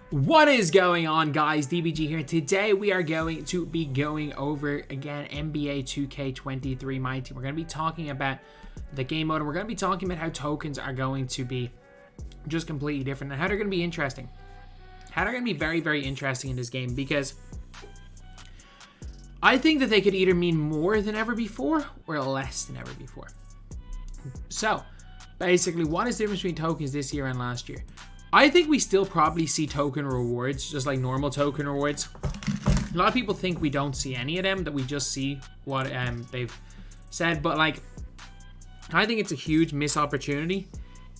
What is going on, guys? DBG here. Today we are going to be going over again NBA 2k23 MyTEAM. We're going to be talking about the game mode, and we're going to be talking about how tokens are going to be just completely different and how they're going to be interesting. How they're going to be very, very interesting in this game, because I think that they could either mean more than ever before or less than ever before. So basically, what is the difference between tokens this year and last year? I think we still probably see token rewards, just like normal token rewards. A lot of people think we don't see any of them, that we just see what they've said. But like, I think it's a huge missed opportunity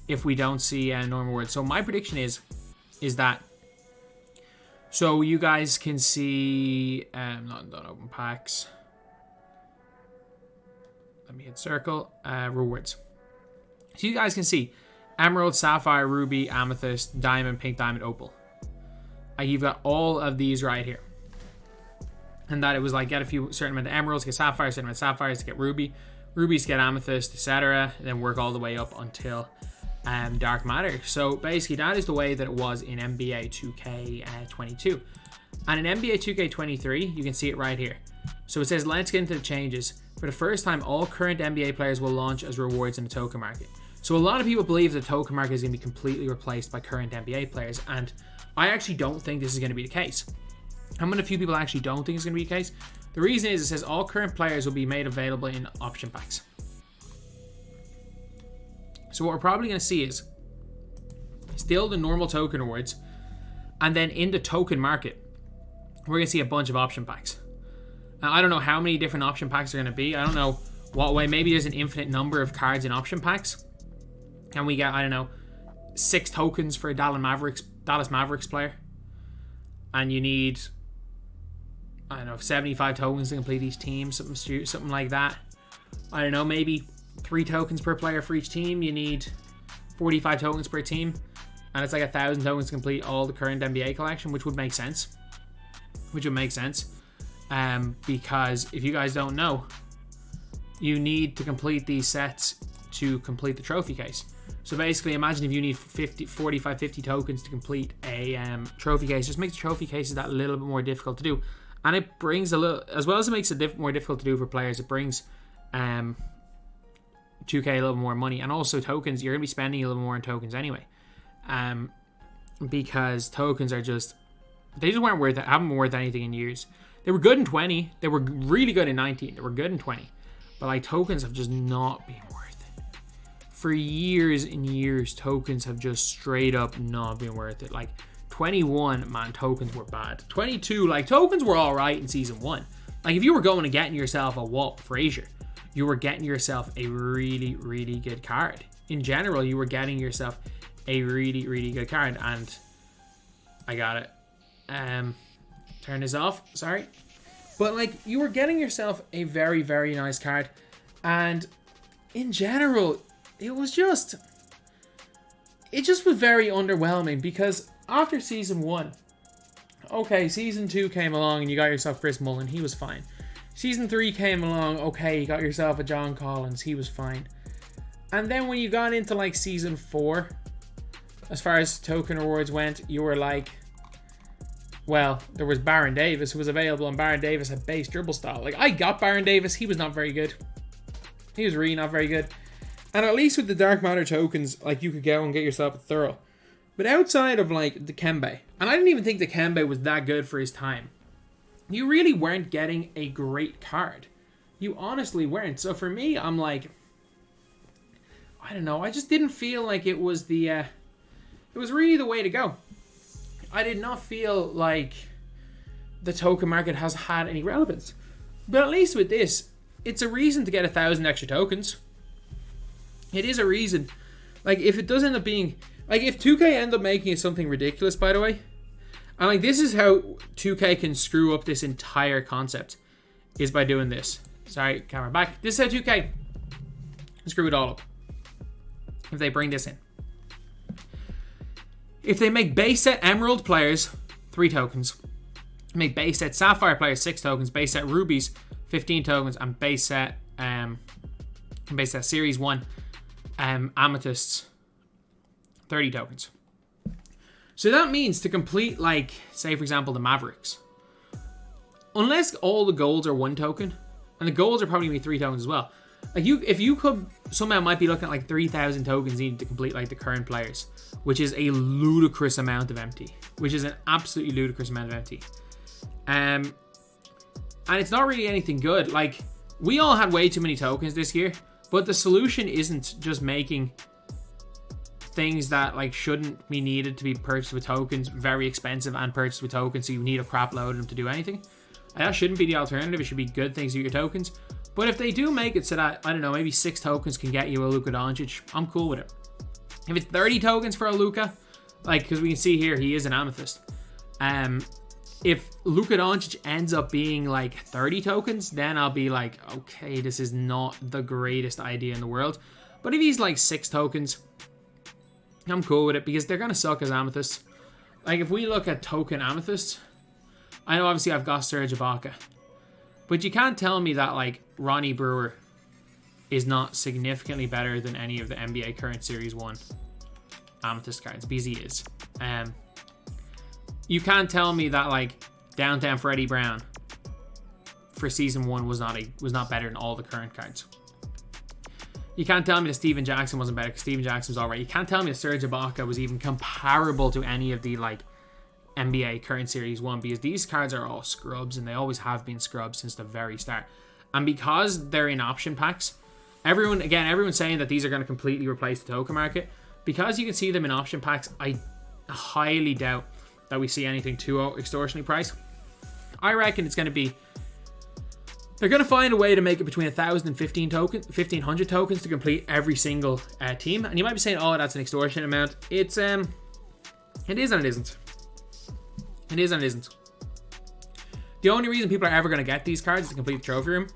if we don't see normal rewards. So my prediction is that, so you guys can see, not open packs. Let me hit circle, rewards. So you guys can see Emerald, Sapphire, Ruby, Amethyst, Diamond, Pink Diamond, Opal. You've got all of these right here. And that it was like, get a few certain amount of Emeralds, get Sapphire, certain amount of Sapphires to get Ruby, Rubies to get Amethyst, etc. Then work all the way up until Dark Matter. So basically that is the way that it was in NBA 2K22. And in NBA 2K23, you can see it right here. So it says, let's get into the changes. For the first time, all current NBA players will launch as rewards in the token market. So a lot of people believe the token market is going to be completely replaced by current NBA players, and I actually don't think this is going to be the case. How many few people actually don't think it's going to be the case? The reason is it says all current players will be made available in option packs. So what we're probably going to see is still the normal token rewards, and then in the token market, we're going to see a bunch of option packs. Now, I don't know how many different option packs are going to be. I don't know what way. Maybe there's an infinite number of cards in option packs. And we get, I don't know, 6 tokens for a Dallas Mavericks player. And you need, I don't know, 75 tokens to complete each team, something like that. I don't know, maybe 3 tokens per player for each team. You need 45 tokens per team. And it's like 1,000 tokens to complete all the current NBA collection, which would make sense. Because if you guys don't know, you need to complete these sets to complete the trophy case. So basically, imagine if you need 45, 50 tokens to complete a trophy case. Just makes trophy cases that little bit more difficult to do. And it brings a little, as well as it makes it more difficult to do for players, it brings 2K a little more money. And also tokens, you're going to be spending a little more on tokens anyway. Because tokens are just, they just weren't worth it, haven't been worth anything in years. They were good in 20. They were really good in 19. They were good in 20. But like, tokens have just not been worth it. For years and years, tokens have just straight up not been worth it. Like 21, man, tokens were bad. 22, like, tokens were all right in season 1. Like, if you were going and getting yourself a Walt Frazier, you were getting yourself a really, really good card. In general, you were getting yourself a really, really good card. And I got it. Turn this off. Sorry. But like, you were getting yourself a very, very nice card. And in general, it just was very underwhelming, because after season 1, okay, season 2 came along and you got yourself Chris Mullin, he was fine. Season 3 came along, okay, you got yourself a John Collins, he was fine. And then when you got into like season 4, as far as token rewards went, you were like, well, there was Baron Davis who was available, and Baron Davis had base dribble style. Like, I got Baron Davis, he was not very good. He was really not very good. And at least with the Dark Matter tokens, like, you could go and get yourself a thorough. But outside of like the Kembe, and I didn't even think the Kembe was that good for his time, you really weren't getting a great card. You honestly weren't. So for me, I'm like, I don't know, I just didn't feel like it was the, it was really the way to go. I did not feel like the token market has had any relevance. But at least with this, it's a reason to get 1,000 extra tokens. It is a reason. Like, if it does end up being, like, if 2K end up making it something ridiculous, by the way, and like, this is how 2K can screw up this entire concept, is by doing this. Sorry, camera back. This is how 2K can screw it all up. If they bring this in. If they make base set Emerald players 3 tokens, make base set Sapphire players 6 tokens, base set Rubies 15 tokens, and base set Series 1 Amethysts 30 tokens. So that means to complete, like, say for example, the Mavericks, unless all the golds are 1 token, and the golds are probably going to be 3 tokens as well. Like, if you could somehow might be looking at like 3,000 tokens needed to complete like the current players, which is a ludicrous amount of empty, which is an absolutely ludicrous amount of empty. And it's not really anything good. Like, we all had way too many tokens this year, but the solution isn't just making things that like shouldn't be needed to be purchased with tokens very expensive and purchased with tokens, so you need a crap load of them to do anything. And that shouldn't be the alternative. It should be good things to get your tokens. But if they do make it so that, I don't know, maybe 6 tokens can get you a Luka Doncic, I'm cool with it. If it's 30 tokens for a Luka, like, because we can see here he is an amethyst. If Luka Doncic ends up being like 30 tokens, then I'll be like, okay, this is not the greatest idea in the world. But if he's like 6 tokens, I'm cool with it, because they're going to suck as amethysts. Like, if we look at token amethysts, I know obviously I've got Serge Ibaka, but you can't tell me that like Ronnie Brewer is not significantly better than any of the NBA current Series 1 amethyst cards, because he is. You can't tell me that like Downtown Freddie Brown for Season 1 was not better than all the current cards. You can't tell me that Steven Jackson wasn't better, because Steven Jackson was alright. You can't tell me that Serge Ibaka was even comparable to any of the like NBA current Series 1, because these cards are all scrubs, and they always have been scrubs since the very start. And because they're in option packs, everyone's saying that these are going to completely replace the token market. Because you can see them in option packs, I highly doubt that we see anything too extortionately priced. I reckon it's going to be, they're going to find a way to make it between 1,000 and 1,500 tokens to complete every single team. And you might be saying, oh, that's an extortion amount. It is and it isn't. It is and it isn't. The only reason people are ever going to get these cards is to complete the trophy room.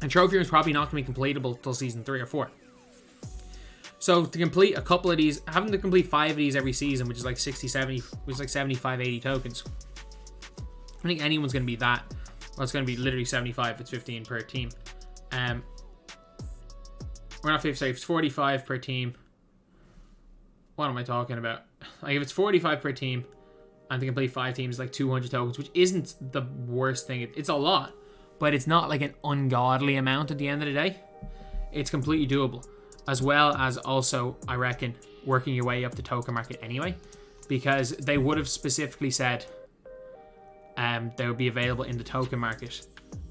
And trophy room is probably not going to be completable until season 3 or 4. So to complete a couple of these, having to complete 5 of these every season, which is like 60, 70, which is like 75, 80 tokens. I think anyone's going to be that. Well, it's going to be literally 75 if it's 15 per team. We're not 50, sorry, it's 45 per team. What am I talking about? Like, if it's 45 per team, and to complete 5 teams, like 200 tokens, which isn't the worst thing. It's a lot, but it's not like an ungodly amount at the end of the day. It's completely doable, as well as also, I reckon, working your way up the token market anyway, because they would have specifically said they would be available in the token market,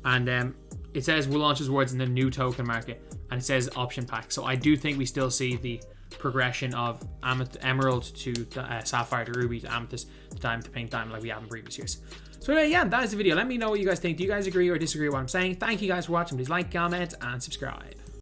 and it says we'll launch rewards in the new token market, and it says option pack. So I do think we still see the progression of emerald to sapphire to ruby to amethyst to diamond to pink diamond, like we have in previous years. So yeah, that is the video. Let me know what you guys think. Do you guys agree or disagree with what I'm saying? Thank you guys for watching. Please like, comment, and subscribe.